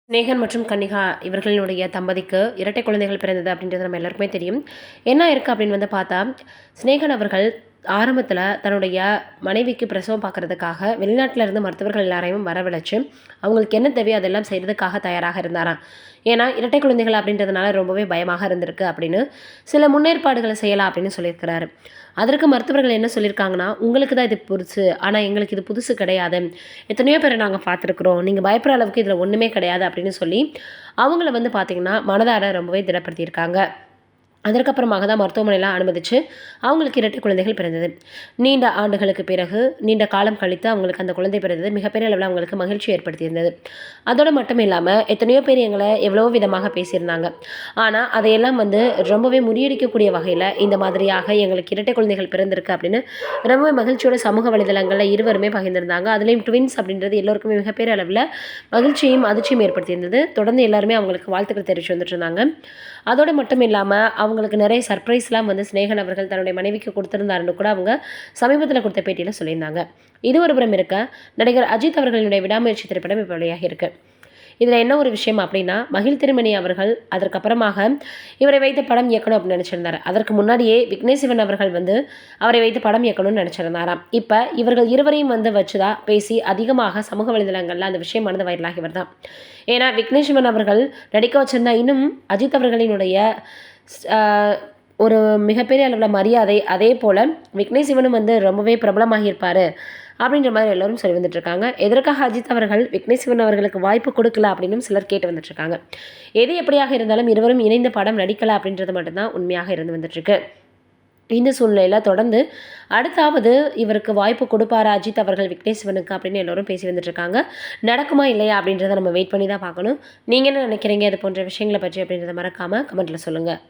சிநேகன் மற்றும் கன்னிகா இவர்களினுடைய தம்பதிக்கு இரட்டை குழந்தைகள் பிறந்தது அப்படின்றது நம்ம எல்லாருக்குமே தெரியும். என்ன இருக்குது அப்படின்னு வந்து பார்த்தா, சிநேகன் அவர்கள் ஆரம்பத்தில் தன்னுடைய மனைவிக்கு பிரசவம் பார்க்கறதுக்காக வெளிநாட்டில் இருந்து மருத்துவர்கள் எல்லாரையும் வரவழைச்சு அவங்களுக்கு என்ன தேவையோ அதெல்லாம் செய்கிறதுக்காக தயாராக இருந்தாராம். ஏன்னா இரட்டை குழந்தைகள் அப்படின்றதுனால ரொம்பவே பயமாக இருந்திருக்கு அப்படின்னு சில முன்னேற்பாடுகளை செய்யலாம் அப்படின்னு சொல்லியிருக்கிறாரு. அதற்கு மருத்துவர்கள் என்ன சொல்லியிருக்காங்கன்னா, உங்களுக்கு தான் இது புதுசு, ஆனால் எங்களுக்கு இது புதுசு கிடையாது, எத்தனையோ பேரை நாங்கள் பார்த்துருக்குறோம், நீங்கள் பயப்படுற அளவுக்கு இதில் ஒன்றுமே கிடையாது அப்படின்னு சொல்லி அவங்கள வந்து பார்த்திங்கன்னா மனதார ரொம்பவே திடப்படுத்தியிருக்காங்க. அதற்கப்புறமாக தான் மருத்துவமனையில் அனுமதிச்சு அவங்களுக்கு இரட்டை குழந்தைகள் பிறந்தது. நீண்ட ஆண்டுகளுக்கு பிறகு நீண்ட காலம் கழித்து அவங்களுக்கு அந்த குழந்தை பிறந்தது மிகப்பெரிய அளவில் அவங்களுக்கு மகிழ்ச்சி ஏற்படுத்தியிருந்தது. அதோடு மட்டும் இல்லாமல் எத்தனையோ பேர் எங்களை எவ்வளோ விதமாக பேசியிருந்தாங்க. ஆனால் அதையெல்லாம் வந்து ரொம்பவே முறியடிக்கக்கூடிய வகையில் இந்த மாதிரியாக எங்களுக்கு இரட்டை குழந்தைகள் பிறந்திருக்கு அப்படின்னு ரொம்பவே மகிழ்ச்சியோட சமூக வலைதளங்களில் இருவருமே பகிர்ந்திருந்தாங்க. அதுலேயும் ட்வின்ஸ் அப்படின்றது எல்லோருக்குமே மிகப்பெரிய அளவில் மகிழ்ச்சியும் அதிர்ச்சியும் ஏற்படுத்தியிருந்தது. தொடர்ந்து எல்லாருமே அவங்களுக்கு வாழ்த்துக்கள் தெரிவித்து வந்துட்டு இருந்தாங்க. அதோடு மட்டும் இல்லாமல் அவங்களுக்கு நிறைய சர்ப்ரைஸ்லாம் வந்து சிநேகன் அவர்கள் தன்னுடைய மனைவிக்கு கொடுத்துருந்தாருன்னு கூட அவங்க சமீபத்தில் கொடுத்த பேட்டியில் சொல்லியிருந்தாங்க. இது ஒரு புறம் இருக்க, நடிகர் அஜித் அவர்களினுடைய விடாமுயற்சி திரைப்படம் இப்போ வெளியாகி இருக்கு. இதில் என்ன ஒரு விஷயம் அப்படின்னா, மகிழ் திருமணி அவர்கள் அதற்கப்புறமாக இவரை வைத்து படம் இயக்கணும் அப்படின்னு நினச்சிருந்தார். அதற்கு முன்னாடியே விக்னேஷ் சிவன் அவர்கள் வந்து அவரை வைத்து படம் இயக்கணும்னு நினச்சிருந்தாராம். இப்போ இவர்கள் இருவரையும் வந்து வச்சுதான் பேசி அதிகமாக சமூக வலைதளங்களில் அந்த விஷயமானது வைரலாகி வருதான். ஏன்னா விக்னேஷ் சிவன் அவர்கள் நடிக்க வச்சிருந்தா இன்னும் அஜித் அவர்களினுடைய ஒரு மிகப்பெரிய அளவில் மரியாதை, அதே போல் விக்னேஷ் சிவனும் வந்து ரொம்பவே பிரபலமாகியிருப்பார் அப்படின்ற மாதிரி எல்லோரும் சொல்லி வந்துட்டுருக்காங்க. எதற்காக அஜித் அவர்கள் விக்னேஷ் சிவன் அவர்களுக்கு வாய்ப்பு கொடுக்கல அப்படின்னு சிலர் கேட்டு வந்துட்டுருக்காங்க. எது எப்படியாக இருந்தாலும் இருவரும் இணைந்த படம் நடிக்கல அப்படின்றது மட்டும்தான் உண்மையாக இருந்து வந்துட்டுருக்கு. இந்த சூழ்நிலையில் தொடர்ந்து அடுத்தாவது இவருக்கு வாய்ப்பு கொடுப்பாரா அஜித் அவர்கள் விக்னேஷ் சிவனுக்கு அப்படின்னு எல்லோரும் பேசி வந்துட்டுருக்காங்க. நடக்குமா இல்லையா அப்படின்றத நம்ம வெயிட் பண்ணி தான் பார்க்கணும். நீங்கள் என்ன நினைக்கிறீங்க இது போன்ற விஷயங்களை பற்றி அப்படின்றத மறக்காமல் கமெண்ட்டில் சொல்லுங்கள்.